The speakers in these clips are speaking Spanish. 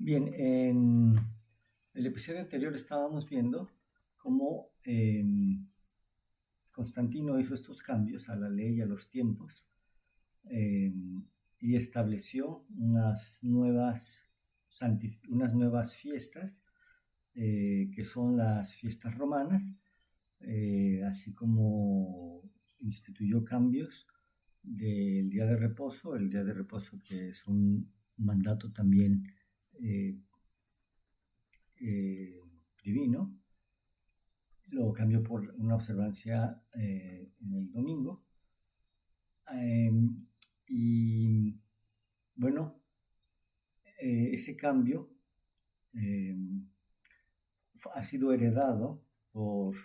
Bien, en el episodio anterior estábamos viendo cómo Constantino hizo estos cambios a la ley y a los tiempos y estableció unas nuevas fiestas que son las fiestas romanas, así como instituyó cambios del día de reposo, el día de reposo que es un mandato también eh, divino, lo cambió por una observancia en el domingo. Y bueno, ese cambio ha sido heredado por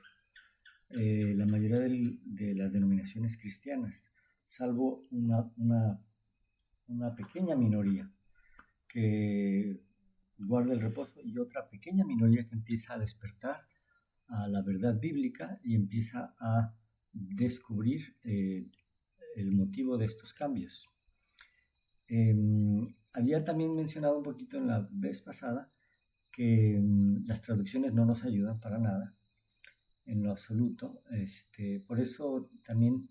la mayoría de las denominaciones cristianas, salvo una pequeña minoría que guarda el reposo y otra pequeña minoría que empieza a despertar a la verdad bíblica y empieza a descubrir el motivo de estos cambios. Había también mencionado un poquito en la vez pasada que las traducciones no nos ayudan para nada, en lo absoluto. Por eso también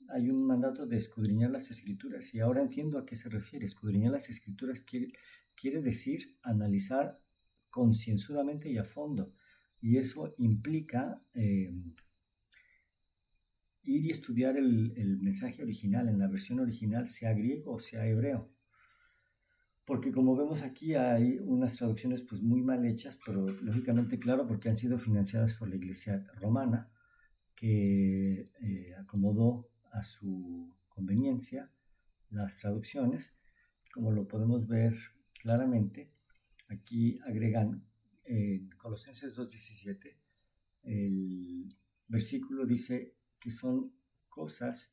hay un mandato de escudriñar las escrituras, y ahora entiendo a qué se refiere. Escudriñar las escrituras quiere decir analizar concienzudamente y a fondo, y eso implica ir y estudiar el mensaje original, en la versión original, sea griego o sea hebreo. Porque como vemos aquí hay unas traducciones pues muy mal hechas, pero lógicamente claro, porque han sido financiadas por la Iglesia romana, que acomodó a su conveniencia las traducciones, como lo podemos ver claramente. Aquí agregan en Colosenses 2:17, el versículo dice que son cosas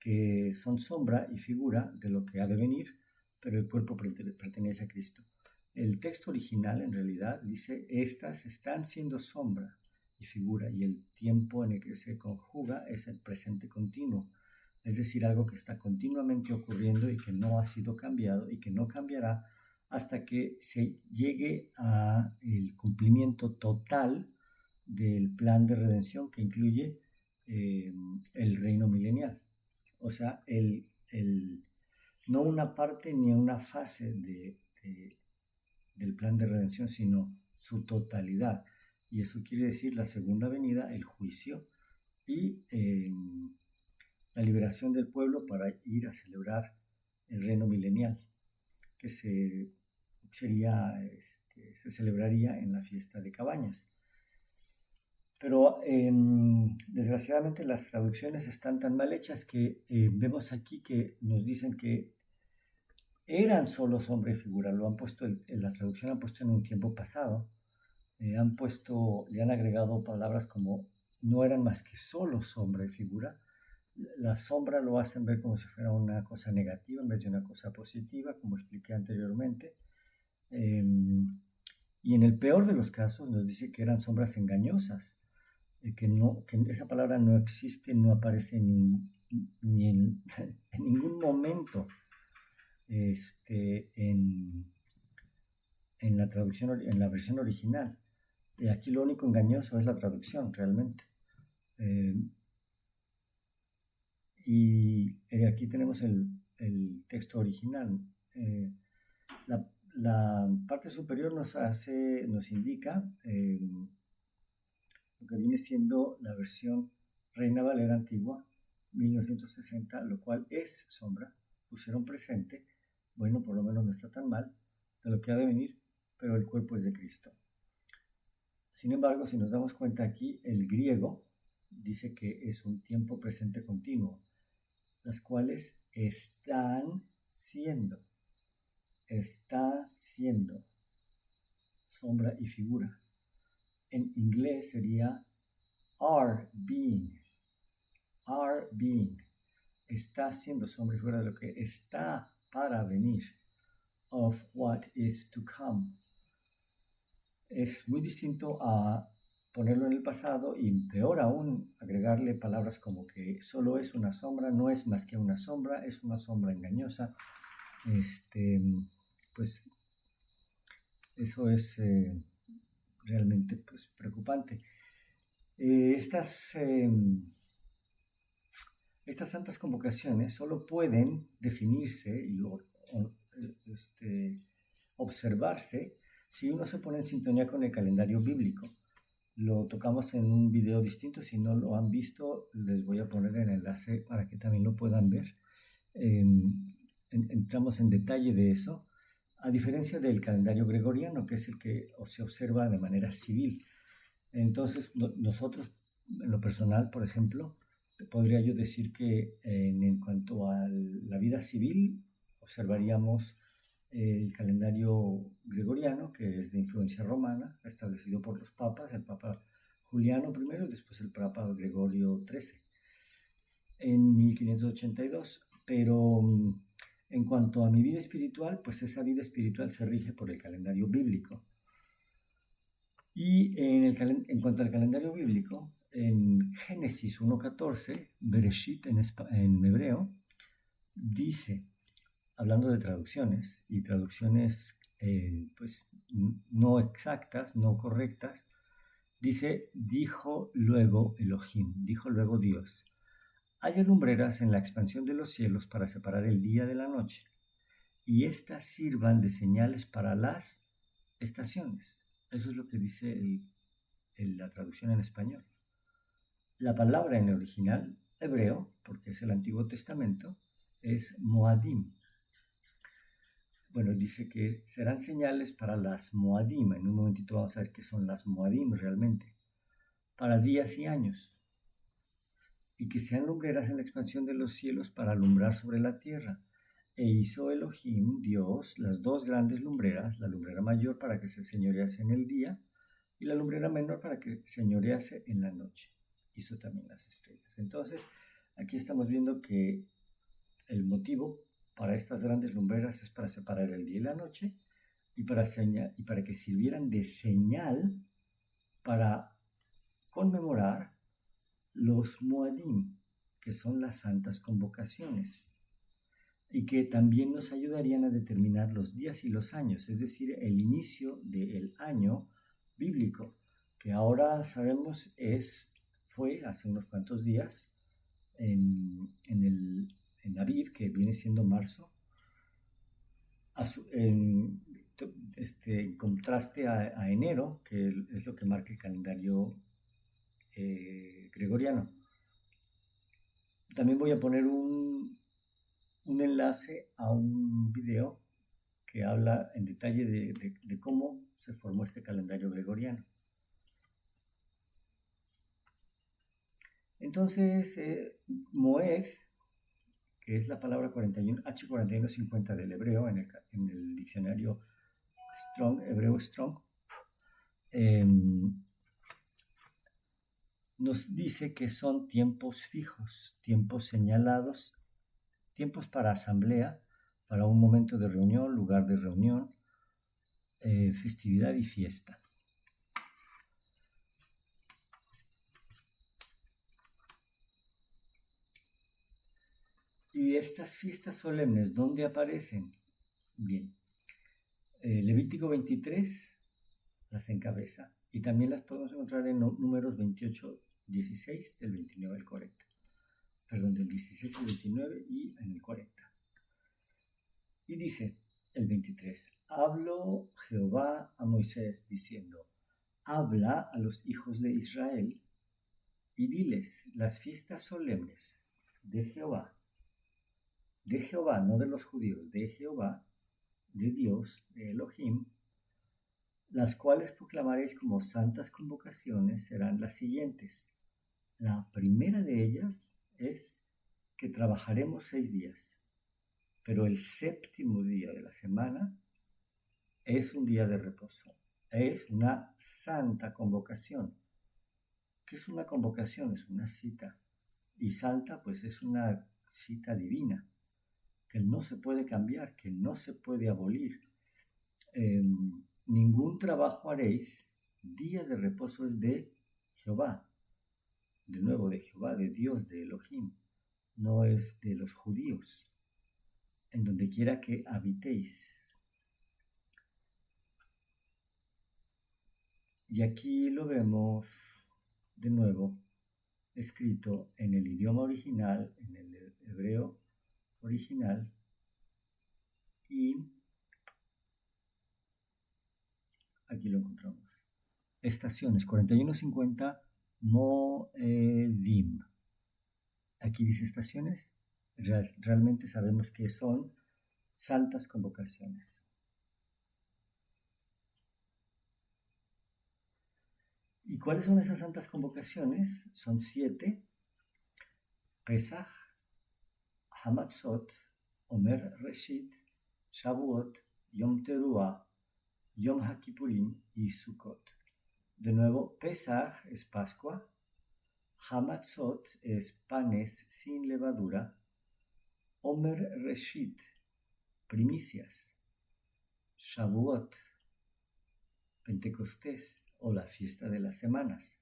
que son sombra y figura de lo que ha de venir, pero el cuerpo pertenece a Cristo. El texto original en realidad dice: estas están siendo sombra y figura, y el tiempo en el que se conjuga es el presente continuo, es decir, algo que está continuamente ocurriendo y que no ha sido cambiado y que no cambiará hasta que se llegue a el cumplimiento total del plan de redención que incluye el reino milenial. O sea, no una parte ni una fase del plan de redención, sino su totalidad. Y eso quiere decir la segunda venida, el juicio y la liberación del pueblo para ir a celebrar el reino milenial, que se celebraría en la fiesta de Cabañas. Pero desgraciadamente las traducciones están tan mal hechas que vemos aquí que nos dicen que eran solo sombra y figura. Lo han puesto, la traducción han puesto en un tiempo pasado. Le han agregado palabras como no eran más que solo sombra y figura. La sombra lo hacen ver como si fuera una cosa negativa en vez de una cosa positiva, como expliqué anteriormente. Y en el peor de los casos nos dice que eran sombras engañosas, que esa palabra no existe, no aparece ni en ningún momento en la traducción, en la versión original. Y aquí lo único engañoso es la traducción, realmente. Y aquí tenemos el texto original. La parte superior nos indica lo que viene siendo la versión Reina Valera antigua, 1960, lo cual es sombra. Pusieron presente, bueno, por lo menos no está tan mal, de lo que ha de venir, pero el cuerpo es de Cristo. Sin embargo, si nos damos cuenta aquí, el griego dice que es un tiempo presente continuo, las cuales están siendo sombra y figura. En inglés sería are being, está siendo sombra y figura de lo que está para venir, of what is to come. Es muy distinto a ponerlo en el pasado, y peor aún agregarle palabras como que solo es una sombra, no es más que una sombra, es una sombra engañosa. Pues Eso es realmente pues, preocupante. Estas santas convocaciones solo pueden definirse y observarse si uno se pone en sintonía con el calendario bíblico. Lo tocamos en un video distinto, si no lo han visto les voy a poner el enlace para que también lo puedan ver. Entramos en detalle de eso, a diferencia del calendario gregoriano, que es el que se observa de manera civil. Entonces, nosotros, en lo personal, por ejemplo, podría yo decir que en cuanto a la vida civil, observaríamos el calendario gregoriano, que es de influencia romana, establecido por los papas, el Papa Juliano I y después el Papa Gregorio XIII, en 1582. Pero en cuanto a mi vida espiritual, pues esa vida espiritual se rige por el calendario bíblico. Y en cuanto al calendario bíblico, en Génesis 1.14, Bereshit en hebreo, dice, hablando de traducciones, y traducciones pues no exactas, no correctas, dice, dijo luego Elohim, dijo luego Dios, haya lumbreras en la expansión de los cielos para separar el día de la noche, y éstas sirvan de señales para las estaciones. Eso es lo que dice la traducción en español. La palabra en el original hebreo, porque es el Antiguo Testamento, es Moadim. Bueno, dice que serán señales para las Moadim. En un momentito vamos a ver qué son las Moadim realmente. Para días y años. Y que sean lumbreras en la expansión de los cielos para alumbrar sobre la tierra. E hizo Elohim, Dios, las dos grandes lumbreras, la lumbrera mayor para que se señorease en el día y la lumbrera menor para que señorease en la noche. Hizo también las estrellas. Entonces, aquí estamos viendo que el motivo para estas grandes lumbreras es para separar el día y la noche y para que sirvieran de señal para conmemorar los Moadim, que son las santas convocaciones, y que también nos ayudarían a determinar los días y los años, es decir, el inicio del año bíblico, que ahora sabemos fue hace unos cuantos días en Aviv, que viene siendo marzo, en contraste a enero, que es lo que marca el calendario gregoriano. También voy a poner un enlace a un video que habla en detalle de cómo se formó este calendario gregoriano. Entonces, Moed, que es la palabra H4150 del hebreo en el diccionario Strong, hebreo Strong, nos dice que son tiempos fijos, tiempos señalados, tiempos para asamblea, para un momento de reunión, lugar de reunión, festividad y fiesta. Y estas fiestas solemnes, ¿dónde aparecen? Bien, Levítico 23 las encabeza y también las podemos encontrar en números 28, 16, del 29 al 40. Perdón, del 16 al 29 y en el 40. Y dice el 23, habló Jehová a Moisés diciendo, habla a los hijos de Israel y diles las fiestas solemnes de Jehová, no de los judíos, de Jehová, de Dios, de Elohim, las cuales proclamaréis como santas convocaciones serán las siguientes. La primera de ellas es que trabajaremos 6 días, pero el séptimo día de la semana es un día de reposo, es una santa convocación. ¿Qué es una convocación? Es una cita. Y santa, pues es una cita divina, que no se puede cambiar, que no se puede abolir. Ningún trabajo haréis, día de reposo es de Jehová, de nuevo de Jehová, de Dios, de Elohim, no es de los judíos, en donde quiera que habitéis. Y aquí lo vemos de nuevo escrito en el idioma original, en el hebreo original, y aquí lo encontramos. Estaciones 4150 Moedim. Aquí dice estaciones, realmente sabemos que son santas convocaciones. ¿Y cuáles son esas santas convocaciones? Son 7: Pesach, Hamatzot, Omer Reshit, Shavuot, Yom Teruah, Yom HaKippurim y Sukkot. De nuevo, Pesach es Pascua, Hamatzot es panes sin levadura, Omer Reshit, primicias, Shavuot, Pentecostés o la fiesta de las semanas,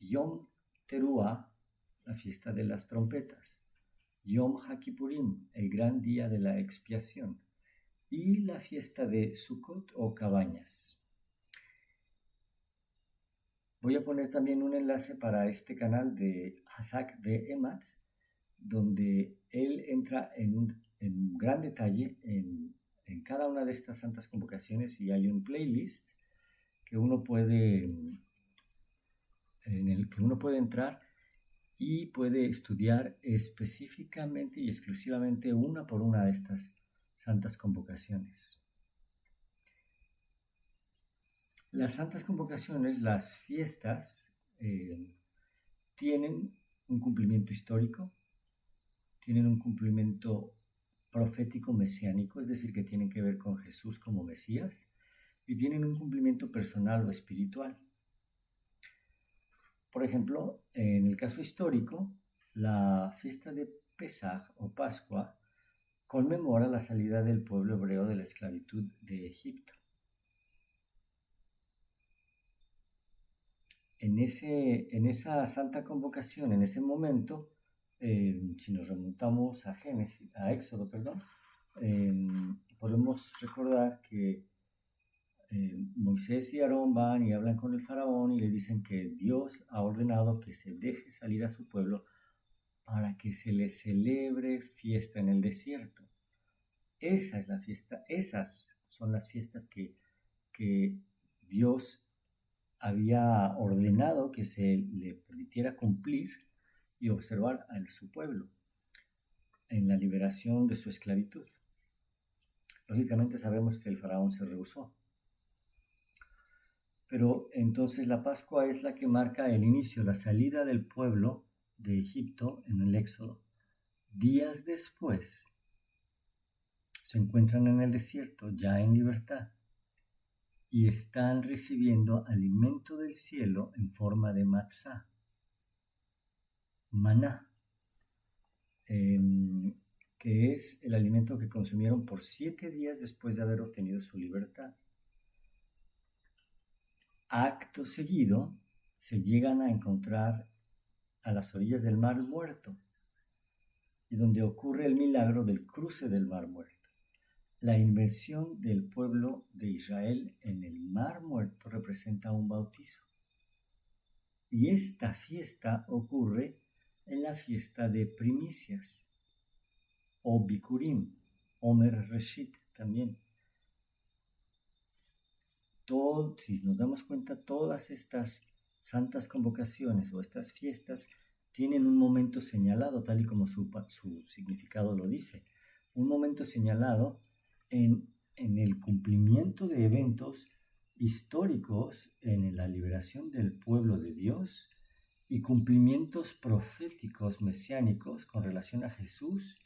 Yom Teruah, la fiesta de las trompetas, Yom HaKippurim, el gran día de la expiación, y la fiesta de Sukkot o cabañas. Voy a poner también un enlace para este canal de Hazak de Ematz, donde él entra en un gran detalle en cada una de estas santas convocaciones, y hay un playlist que uno puede, en el que uno puede entrar y puede estudiar específicamente y exclusivamente una por una de estas santas convocaciones. Las santas convocaciones, las fiestas, tienen un cumplimiento histórico, tienen un cumplimiento profético mesiánico, es decir, que tienen que ver con Jesús como Mesías, y tienen un cumplimiento personal o espiritual. Por ejemplo, en el caso histórico, la fiesta de Pesaj o Pascua conmemora la salida del pueblo hebreo de la esclavitud de Egipto. En esa santa convocación, en ese momento, si nos remontamos a Éxodo, podemos recordar que Moisés y Aarón van y hablan con el faraón y le dicen que Dios ha ordenado que se deje salir a su pueblo para que se le celebre fiesta en el desierto. Esa es la fiesta, esas son las fiestas que Dios había ordenado que se le permitiera cumplir y observar a su pueblo en la liberación de su esclavitud. Lógicamente sabemos que el faraón se rehusó. Pero entonces la Pascua es la que marca el inicio, la salida del pueblo de Egipto en el Éxodo. Días después se encuentran en el desierto, ya en libertad, y están recibiendo alimento del cielo en forma de matzá, maná, que es el alimento que consumieron por 7 días después de haber obtenido su libertad. Acto seguido, se llegan a encontrar a las orillas del Mar Muerto, y donde ocurre el milagro del cruce del Mar Muerto. La inmersión del pueblo de Israel en el Mar Muerto representa un bautizo. Y esta fiesta ocurre en la fiesta de primicias, o Bikurim, Omer Reshit también. Si nos damos cuenta, todas estas santas convocaciones o estas fiestas tienen un momento señalado, tal y como su significado lo dice. Un momento señalado en el cumplimiento de eventos históricos en la liberación del pueblo de Dios y cumplimientos proféticos mesiánicos con relación a Jesús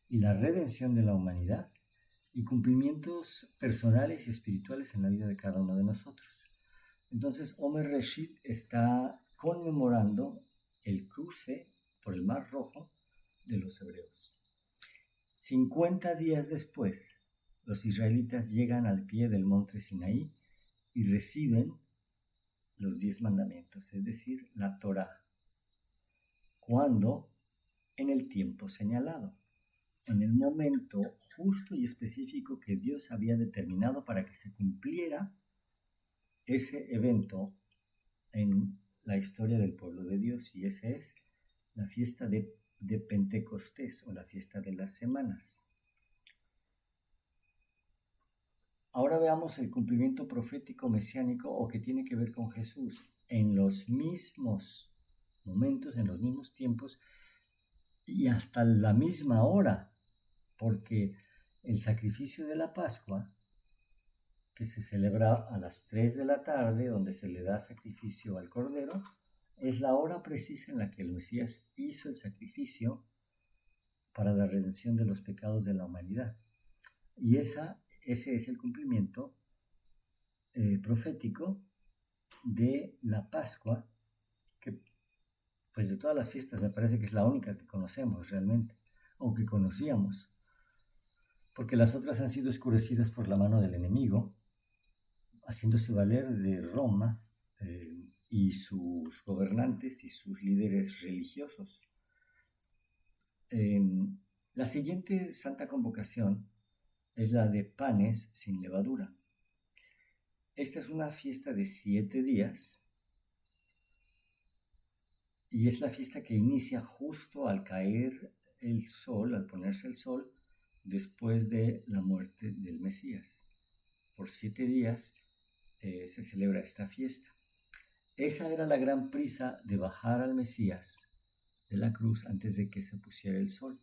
y la redención de la humanidad, y cumplimientos personales y espirituales en la vida de cada uno de nosotros. Entonces, Omer Reshit está conmemorando el cruce por el Mar Rojo de los hebreos. 50 días después, los israelitas llegan al pie del monte Sinaí y reciben los 10 mandamientos, es decir, la Torá. ¿Cuándo? En el tiempo señalado, en el momento justo y específico que Dios había determinado para que se cumpliera ese evento en la historia del pueblo de Dios, y esa es la fiesta de Pentecostés o la fiesta de las semanas. Ahora veamos el cumplimiento profético mesiánico o que tiene que ver con Jesús en los mismos momentos, en los mismos tiempos y hasta la misma hora, porque el sacrificio de la Pascua, que se celebra a las 3 de la tarde, donde se le da sacrificio al Cordero, es la hora precisa en la que el Mesías hizo el sacrificio para la redención de los pecados de la humanidad. Y ese es el cumplimiento profético de la Pascua, que pues de todas las fiestas me parece que es la única que conocemos realmente, o que conocíamos, porque las otras han sido oscurecidas por la mano del enemigo, haciéndose valer de Roma y sus gobernantes y sus líderes religiosos. La siguiente santa convocación es la de panes sin levadura. Esta es una fiesta de 7 días y es la fiesta que inicia justo al caer el sol, al ponerse el sol, después de la muerte del Mesías. Por 7 días se celebra esta fiesta. Esa era la gran prisa de bajar al Mesías de la cruz antes de que se pusiera el sol,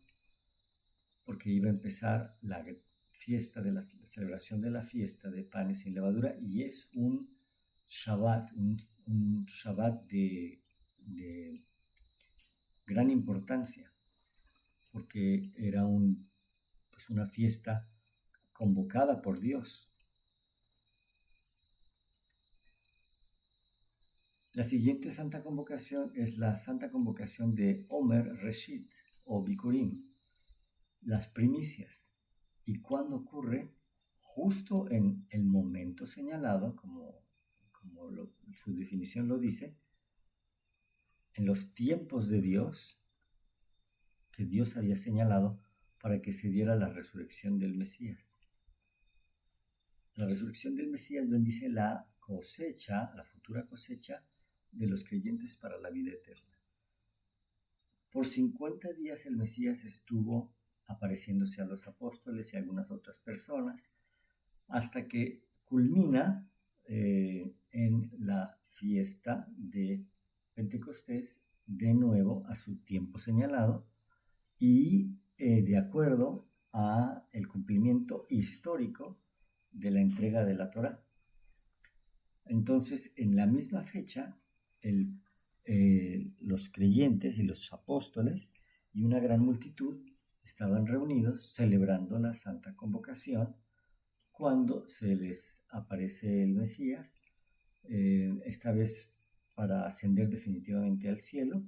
porque iba a empezar la fiesta de la celebración de la fiesta de panes sin levadura, y es un Shabbat, un Shabbat de gran importancia, porque era una fiesta convocada por Dios. La siguiente santa convocación es la santa convocación de Omer Reshit o Bikurim, las primicias. ¿Y cuándo ocurre? Justo en el momento señalado, como su definición lo dice, en los tiempos de Dios, que Dios había señalado para que se diera la resurrección del Mesías. La resurrección del Mesías bendice la cosecha, la futura cosecha de los creyentes para la vida eterna. Por 50 días el Mesías estuvo apareciéndose a los apóstoles y a algunas otras personas, hasta que culmina en la fiesta de Pentecostés, de nuevo a su tiempo señalado y de acuerdo a el cumplimiento histórico de la entrega de la Torá. Entonces, en la misma fecha, los creyentes y los apóstoles y una gran multitud estaban reunidos celebrando la Santa Convocación cuando se les aparece el Mesías, esta vez para ascender definitivamente al cielo,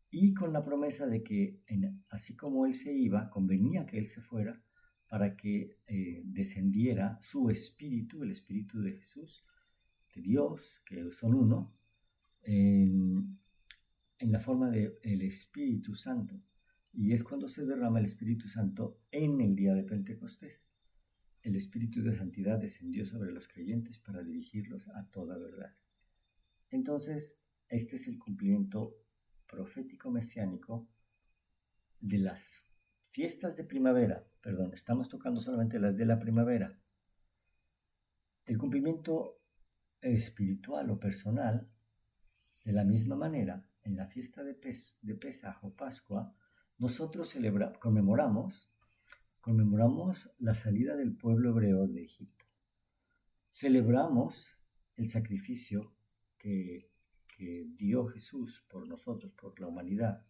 y con la promesa de que así como Él se iba, convenía que Él se fuera para que descendiera su Espíritu, el Espíritu de Jesús, de Dios, que son uno, en la forma del Espíritu Santo. Y es cuando se derrama el Espíritu Santo en el día de Pentecostés. El Espíritu de Santidad descendió sobre los creyentes para dirigirlos a toda verdad. Entonces, este es el cumplimiento profético mesiánico de las fiestas de primavera. Perdón, estamos tocando solamente las de la primavera. El cumplimiento espiritual o personal, de la misma manera, en la fiesta de Pesaj o Pascua, nosotros conmemoramos la salida del pueblo hebreo de Egipto. Celebramos el sacrificio que dio Jesús por nosotros, por la humanidad.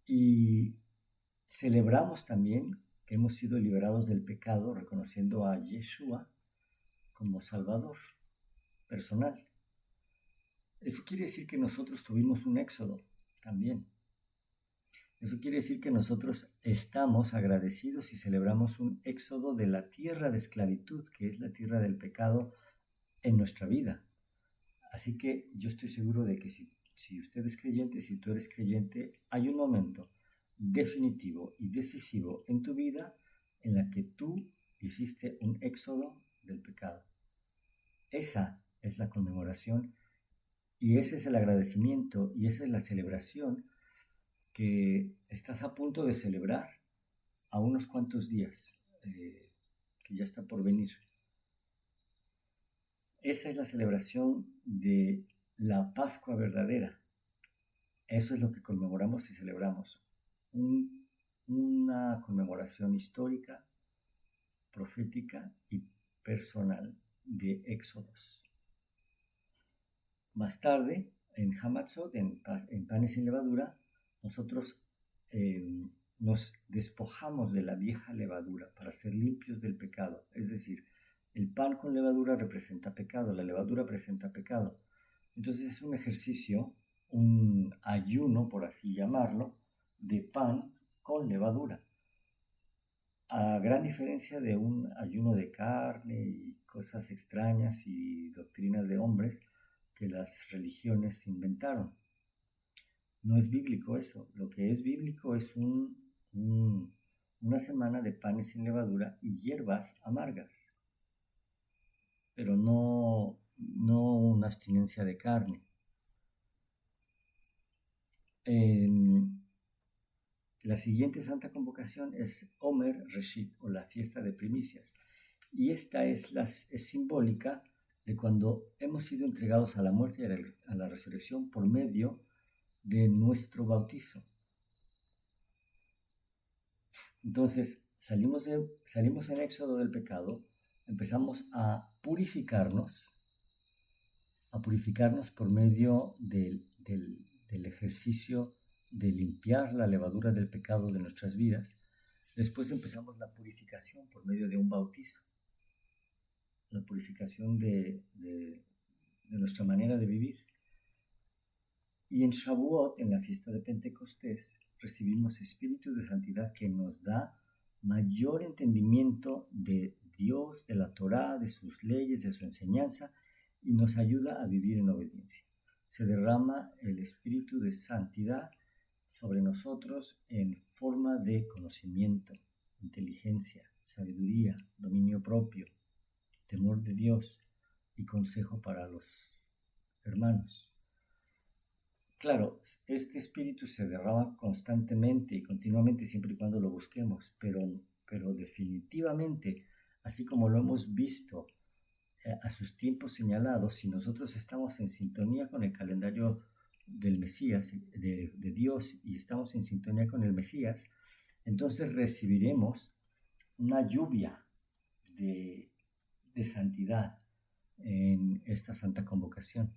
Y celebramos también que hemos sido liberados del pecado, reconociendo a Yeshua como Salvador personal. Eso quiere decir que nosotros tuvimos un éxodo también. Eso quiere decir que nosotros estamos agradecidos y celebramos un éxodo de la tierra de esclavitud, que es la tierra del pecado en nuestra vida. Así que yo estoy seguro de que si usted es creyente, si tú eres creyente, hay un momento definitivo y decisivo en tu vida en la que tú hiciste un éxodo del pecado. Esa es la conmemoración y ese es el agradecimiento y esa es la celebración que estás a punto de celebrar a unos cuantos días, que ya está por venir. Esa es la celebración de la Pascua verdadera. Eso es lo que conmemoramos y celebramos. Una conmemoración histórica, profética y personal de Éxodos. Más tarde, en Hamatzot, en panes sin levadura, nosotros nos despojamos de la vieja levadura para ser limpios del pecado. Es decir, el pan con levadura representa pecado, la levadura presenta pecado. Entonces es un ejercicio, un ayuno, por así llamarlo, de pan con levadura. A gran diferencia de un ayuno de carne y cosas extrañas y doctrinas de hombres que las religiones inventaron. No es bíblico eso. Lo que es bíblico es una semana de panes sin levadura y hierbas amargas, pero no una abstinencia de carne. La siguiente santa convocación es Omer Reshit, o la fiesta de primicias. Y esta es simbólica de cuando hemos sido entregados a la muerte y a la resurrección por medio de nuestro bautizo. Entonces, salimos en éxodo del pecado, empezamos a purificarnos por medio del ejercicio de limpiar la levadura del pecado de nuestras vidas. Después empezamos la purificación por medio de un bautizo, la purificación de nuestra manera de vivir. Y en Shavuot, en la fiesta de Pentecostés, recibimos espíritu de santidad que nos da mayor entendimiento de Dios, de la Torá, de sus leyes, de su enseñanza, y nos ayuda a vivir en obediencia. Se derrama el espíritu de santidad sobre nosotros en forma de conocimiento, inteligencia, sabiduría, dominio propio, temor de Dios y consejo para los hermanos. Claro, este espíritu se derrama constantemente y continuamente siempre y cuando lo busquemos, pero definitivamente, así como lo hemos visto a sus tiempos señalados, si nosotros estamos en sintonía con el calendario del Mesías, de Dios, y estamos en sintonía con el Mesías, entonces recibiremos una lluvia de santidad en esta santa convocación.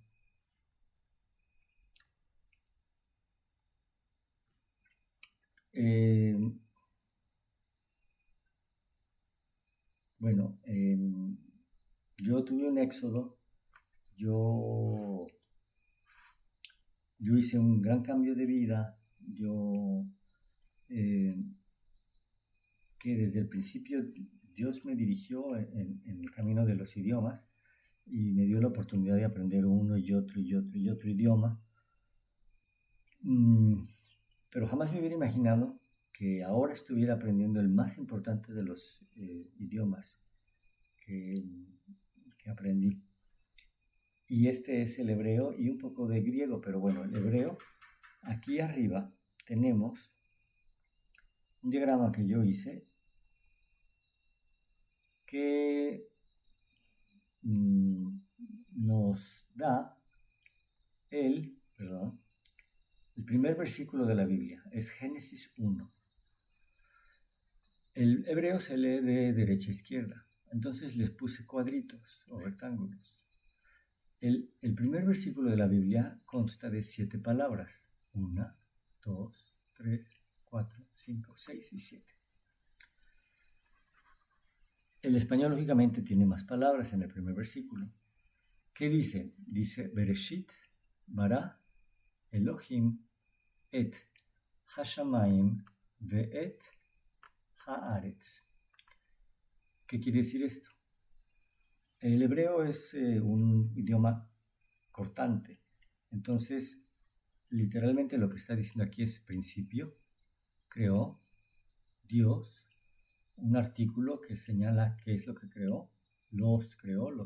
Bueno, yo tuve un éxodo, yo hice un gran cambio de vida, que desde el principio Dios me dirigió en el camino de los idiomas y me dio la oportunidad de aprender uno y otro idioma. Pero jamás me hubiera imaginado que ahora estuviera aprendiendo el más importante de los idiomas que aprendí. Y este es el hebreo y un poco de griego, pero bueno, el hebreo. Aquí arriba tenemos un diagrama que yo hice que nos da el primer versículo de la Biblia, es Génesis 1. El hebreo se lee de derecha a izquierda, entonces les puse cuadritos o rectángulos. El primer versículo de la Biblia consta de 7 palabras, 1, 2, 3, 4, 5, 6 y 7. El español, lógicamente, tiene más palabras en el primer versículo. ¿Qué dice? Dice, Bereshit, bara, Elohim, et hashamayim, ve'et haaretz. ¿Qué quiere decir esto? El hebreo es un idioma cortante. Entonces, literalmente lo que está diciendo aquí es principio, creó Dios, un artículo que señala qué es lo que creó, los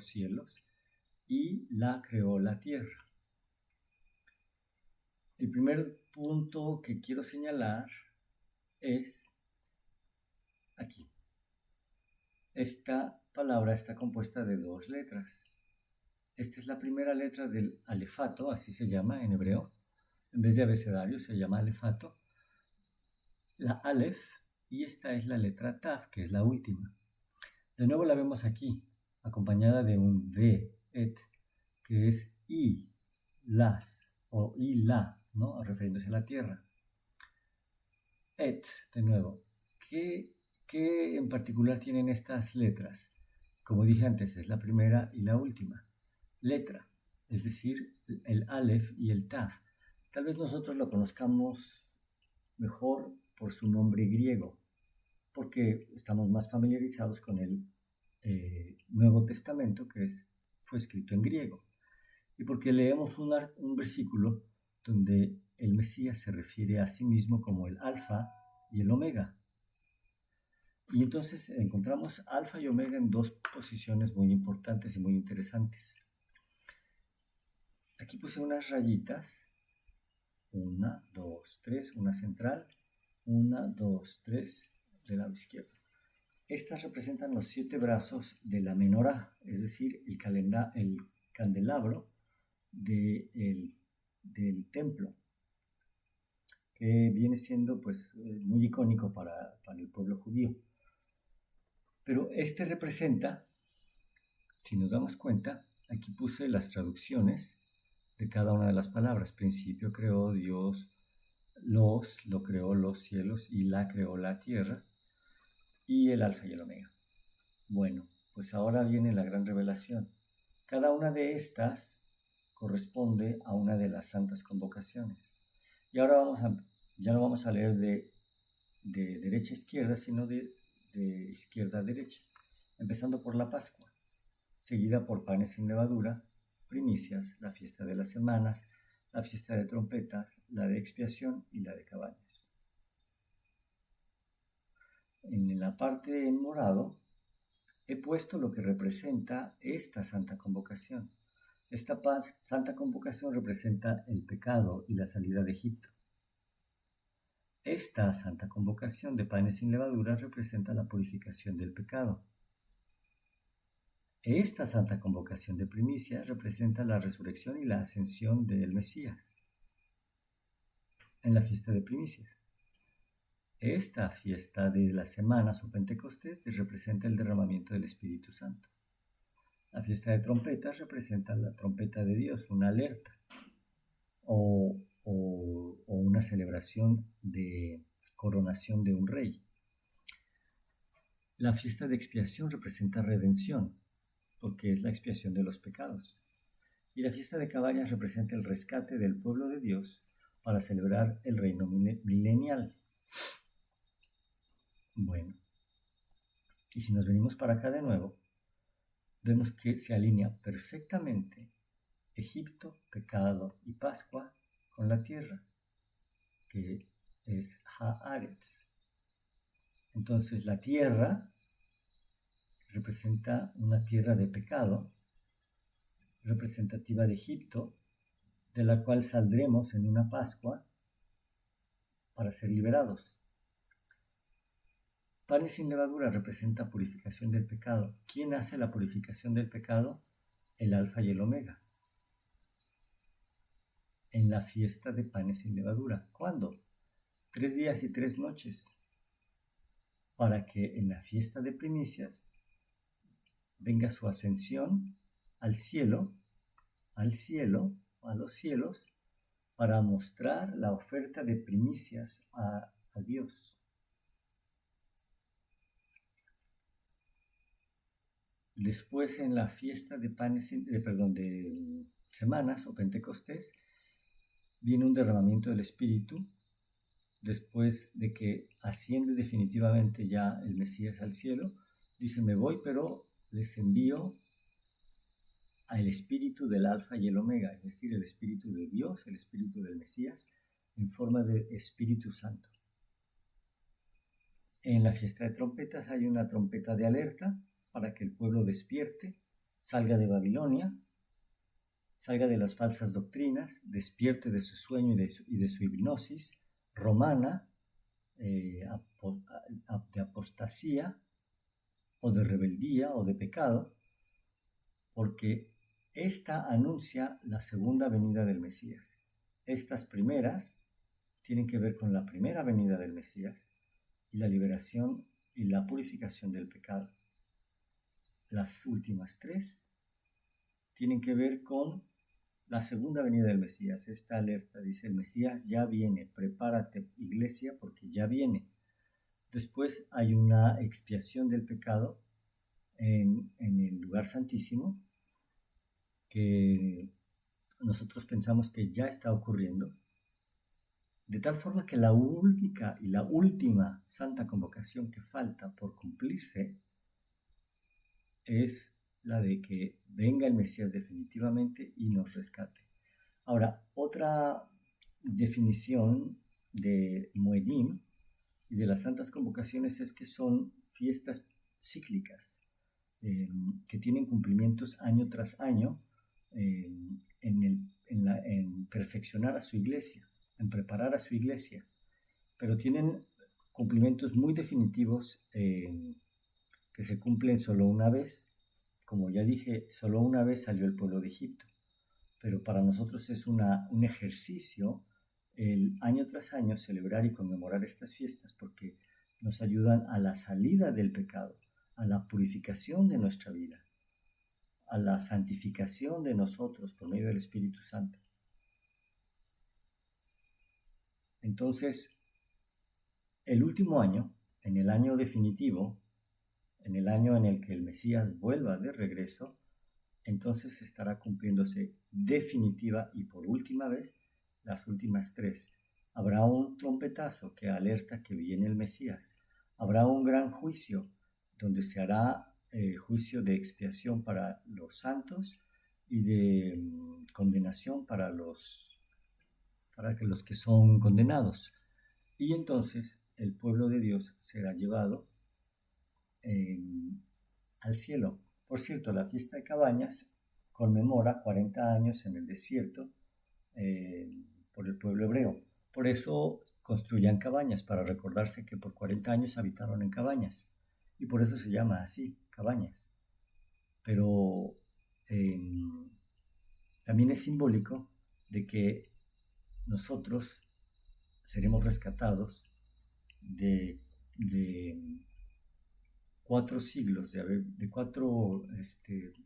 cielos, y la creó la tierra. El primer punto que quiero señalar es aquí. Esta palabra está compuesta de dos letras. Esta es la primera letra del alefato, así se llama en hebreo. En vez de abecedario se llama alefato. La alef, y esta es la letra taf, que es la última. De nuevo la vemos aquí, acompañada de un ve, et, que es i, las, o i, la, ¿no? Refiriéndose a la tierra. Et, de nuevo. ¿Qué en particular tienen estas letras? Como dije antes, es la primera y la última letra, es decir, el alef y el taf. Tal vez nosotros lo conozcamos mejor por su nombre griego, porque estamos más familiarizados con el Nuevo Testamento, que fue escrito en griego, y porque leemos un versículo donde el Mesías se refiere a sí mismo como el alfa y el omega. Y entonces encontramos alfa y omega en dos posiciones muy importantes y muy interesantes. Aquí puse unas rayitas, 1, 2, 3, una central, 1, 2, 3 del lado izquierdo. Estas representan los 7 brazos de la menorá, es decir, el candelabro del templo, que viene siendo pues muy icónico para el pueblo judío. Pero este representa, si nos damos cuenta, aquí puse las traducciones de cada una de las palabras. Principio creó Dios lo creó los cielos, y la creó la tierra, y el alfa y el omega. Bueno, pues ahora viene la gran revelación. Cada una de estas corresponde a una de las santas convocaciones. Y ahora ya no vamos a leer de derecha a izquierda, sino de izquierda a derecha, empezando por la Pascua, seguida por panes sin levadura, primicias, la fiesta de las semanas, la fiesta de trompetas, la de expiación y la de cabañas. En la parte en morado he puesto lo que representa esta santa convocación. Esta santa convocación representa el pecado y la salida de Egipto. Esta santa convocación de panes sin levadura representa la purificación del pecado. Esta santa convocación de primicias representa la resurrección y la ascensión del Mesías en la fiesta de primicias. Esta fiesta de las semanas o Pentecostés representa el derramamiento del Espíritu Santo. La fiesta de trompetas representa la trompeta de Dios, una alerta o una celebración de coronación de un rey. La fiesta de expiación representa redención, porque es la expiación de los pecados. Y la fiesta de cabañas representa el rescate del pueblo de Dios para celebrar el reino milenial. Bueno, y si nos venimos para acá de nuevo, vemos que se alinea perfectamente Egipto, pecado y Pascua con la tierra, que es Haaretz. Entonces la tierra representa una tierra de pecado, representativa de Egipto, de la cual saldremos en una Pascua para ser liberados. Panes sin levadura representa purificación del pecado. ¿Quién hace la purificación del pecado? El alfa y el omega. En la fiesta de panes sin levadura. ¿Cuándo? 3 días y 3 noches. Para que en la fiesta de primicias venga su ascensión al cielo, a los cielos, para mostrar la oferta de primicias a Dios. Después, en la fiesta de de semanas o Pentecostés, viene un derramamiento del Espíritu, después de que asciende definitivamente ya el Mesías al cielo. Dice: me voy, pero les envío al Espíritu del Alfa y el Omega, es decir, el Espíritu de Dios, el Espíritu del Mesías, en forma de Espíritu Santo. En la fiesta de trompetas hay una trompeta de alerta para que el pueblo despierte, salga de Babilonia salga de las falsas doctrinas, despierte de su sueño y de su hipnosis romana, de apostasía o de rebeldía o de pecado, porque esta anuncia la segunda venida del Mesías. Estas primeras tienen que ver con la primera venida del Mesías y la liberación y la purificación del pecado. Las últimas tres tienen que ver con la segunda venida del Mesías. Esta alerta dice: el Mesías ya viene, prepárate, iglesia, porque ya viene. Después hay una expiación del pecado en el lugar santísimo, que nosotros pensamos que ya está ocurriendo, de tal forma que la única y la última santa convocación que falta por cumplirse es la de que venga el Mesías definitivamente y nos rescate. Ahora, otra definición de Moedim y de las santas convocaciones es que son fiestas cíclicas, que tienen cumplimientos año tras año, en perfeccionar a su iglesia, en preparar a su iglesia, pero tienen cumplimientos muy definitivos, que se cumplen solo una vez. Como ya dije, solo una vez salió el pueblo de Egipto, pero para nosotros es un ejercicio el año tras año celebrar y conmemorar estas fiestas, porque nos ayudan a la salida del pecado, a la purificación de nuestra vida, a la santificación de nosotros por medio del Espíritu Santo. Entonces, el último año, en el año definitivo, en el año en el que el Mesías vuelva de regreso, entonces estará cumpliéndose definitiva y por última vez las últimas tres. Habrá un trompetazo que alerta que viene el Mesías. Habrá un gran juicio donde se hará juicio de expiación para los santos y de condenación para los que son condenados. Y entonces el pueblo de Dios será llevado al cielo. Por cierto, la fiesta de Cabañas conmemora 40 años en el desierto por el pueblo hebreo. Por eso construían cabañas, para recordarse que por 40 años habitaron en cabañas. Y por eso se llama así, cabañas. Pero también es simbólico de que nosotros seremos rescatados de 4 siglos, de 4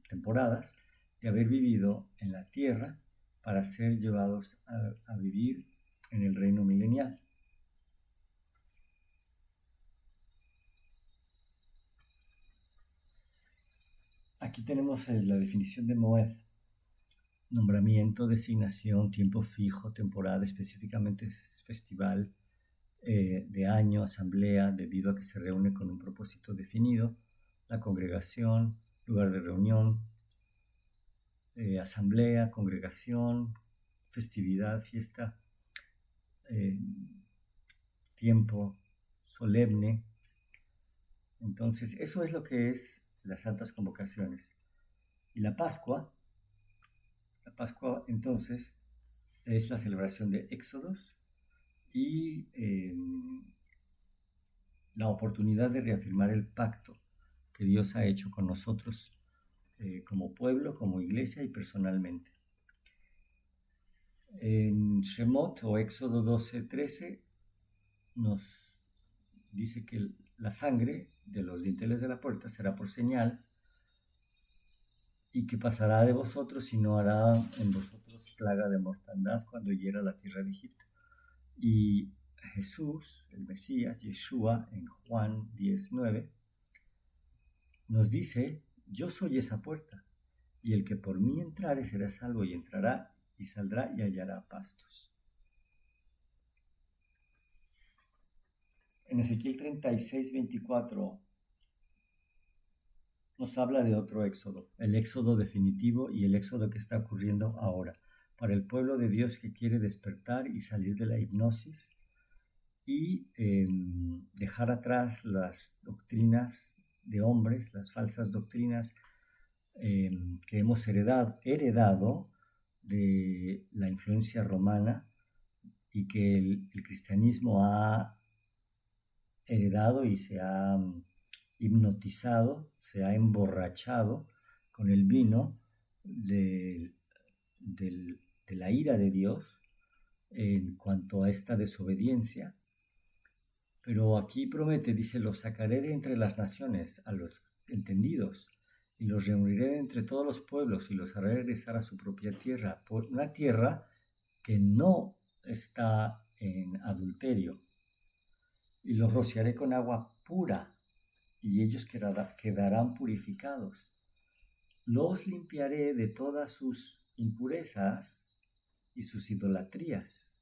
temporadas de haber vivido en la tierra para ser llevados a vivir en el reino milenial. Aquí tenemos la definición de Moed: nombramiento, designación, tiempo fijo, temporada, específicamente es festival, de año, asamblea, debido a que se reúne con un propósito definido, la congregación, lugar de reunión, asamblea, congregación, festividad, fiesta, tiempo solemne. Entonces, eso es lo que es las santas convocaciones. Y la Pascua entonces es la celebración de Éxodos y la oportunidad de reafirmar el pacto que Dios ha hecho con nosotros, como pueblo, como iglesia y personalmente. En Shemot o Éxodo 12:13 nos dice que la sangre de los dinteles de la puerta será por señal, y que pasará de vosotros y no hará en vosotros plaga de mortandad cuando hiera la tierra de Egipto. Y Jesús, el Mesías, Yeshua, en Juan 10:9, nos dice: yo soy esa puerta, y el que por mí entrare será salvo, y entrará y saldrá y hallará pastos. En Ezequiel 36:24 nos habla de otro éxodo, el éxodo definitivo y el éxodo que está ocurriendo ahora, para el pueblo de Dios que quiere despertar y salir de la hipnosis y dejar atrás las doctrinas de hombres, las falsas doctrinas que hemos heredado de la influencia romana y que el cristianismo ha heredado y se ha hipnotizado, se ha emborrachado con el vino de, de la ira de Dios en cuanto a esta desobediencia. Pero aquí promete, dice, los sacaré de entre las naciones, a los entendidos, y los reuniré de entre todos los pueblos y los haré regresar a su propia tierra, por una tierra que no está en adulterio. Y los rociaré con agua pura, y ellos quedarán purificados. Los limpiaré de todas sus impurezas y sus idolatrías,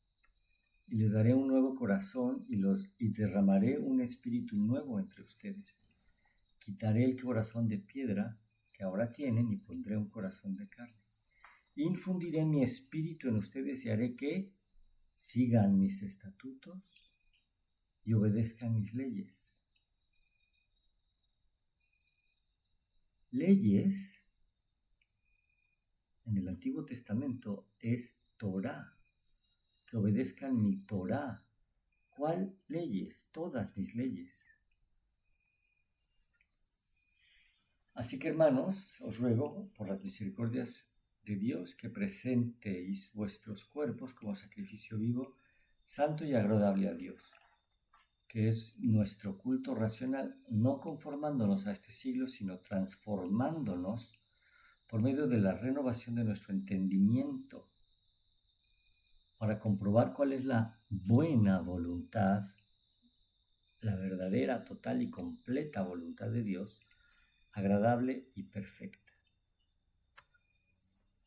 y les daré un nuevo corazón y derramaré un espíritu nuevo entre ustedes. Quitaré el corazón de piedra que ahora tienen y pondré un corazón de carne. Infundiré mi espíritu en ustedes y haré que sigan mis estatutos y obedezcan mis leyes. Leyes en el Antiguo Testamento es Torah, que obedezcan mi Torah. ¿Cuál leyes? Todas mis leyes. Así que, hermanos, os ruego por las misericordias de Dios que presentéis vuestros cuerpos como sacrificio vivo, santo y agradable a Dios, que es nuestro culto racional, no conformándonos a este siglo, sino transformándonos por medio de la renovación de nuestro entendimiento, para comprobar cuál es la buena voluntad, la verdadera, total y completa voluntad de Dios, agradable y perfecta.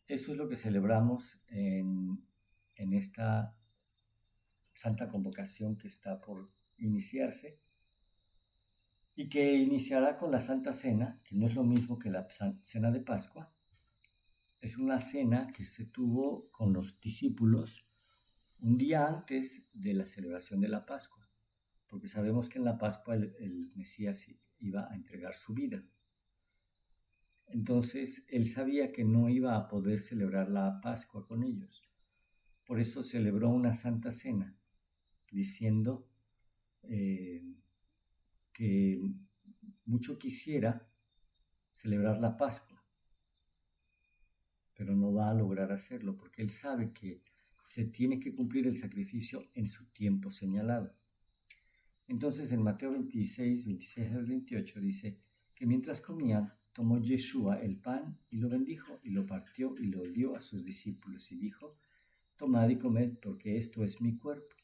Eso es lo que celebramos en esta Santa Convocación que está por iniciarse y que iniciará con la Santa Cena, que no es lo mismo que la Cena de Pascua. Es una cena que se tuvo con los discípulos un día antes de la celebración de la Pascua, porque sabemos que en la Pascua el Mesías iba a entregar su vida. Entonces él sabía que no iba a poder celebrar la Pascua con ellos. Por eso celebró una Santa Cena, diciendo que mucho quisiera celebrar la Pascua, pero no va a lograr hacerlo porque él sabe que se tiene que cumplir el sacrificio en su tiempo señalado. Entonces en Mateo 26, 26 al 28 dice que mientras comían, tomó Yeshua el pan y lo bendijo y lo partió y lo dio a sus discípulos y dijo: tomad y comed porque esto es mi cuerpo.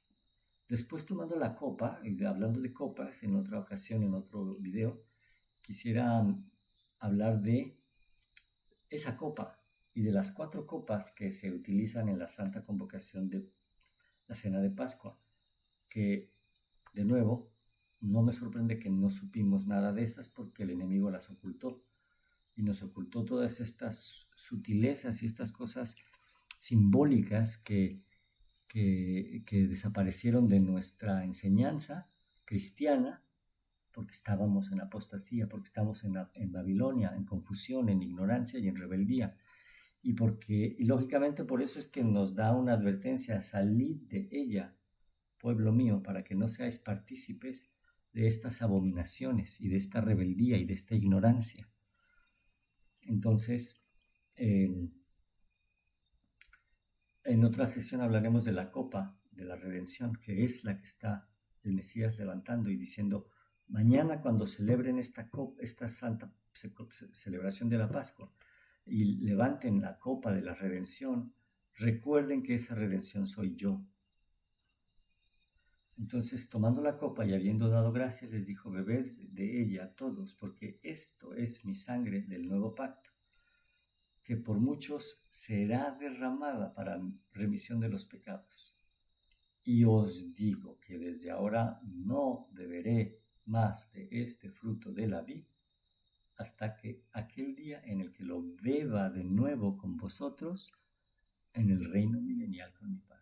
Después tomando la copa, y hablando de copas en otra ocasión, en otro video, quisiera hablar de esa copa y de las 4 copas que se utilizan en la Santa Convocación de la Cena de Pascua, que de nuevo no me sorprende que no supimos nada de esas porque el enemigo las ocultó y nos ocultó todas estas sutilezas y estas cosas simbólicas que desaparecieron de nuestra enseñanza cristiana porque estábamos en apostasía, porque estamos en Babilonia, en confusión, en ignorancia y en rebeldía. Y lógicamente por eso es que nos da una advertencia: salid de ella, pueblo mío, para que no seáis partícipes de estas abominaciones y de esta rebeldía y de esta ignorancia. Entonces, en otra sesión hablaremos de la copa de la redención, que es la que está el Mesías levantando y diciendo: mañana cuando celebren esta santa celebración de la Pascua y levanten la copa de la redención, recuerden que esa redención soy yo. Entonces, tomando la copa y habiendo dado gracias, les dijo: bebed de ella todos, porque esto es mi sangre del nuevo pacto, que por muchos será derramada para remisión de los pecados. Y os digo que desde ahora no beberé más de este fruto de la vid, hasta que aquel día en el que lo beba de nuevo con vosotros en el reino milenial con mi Padre.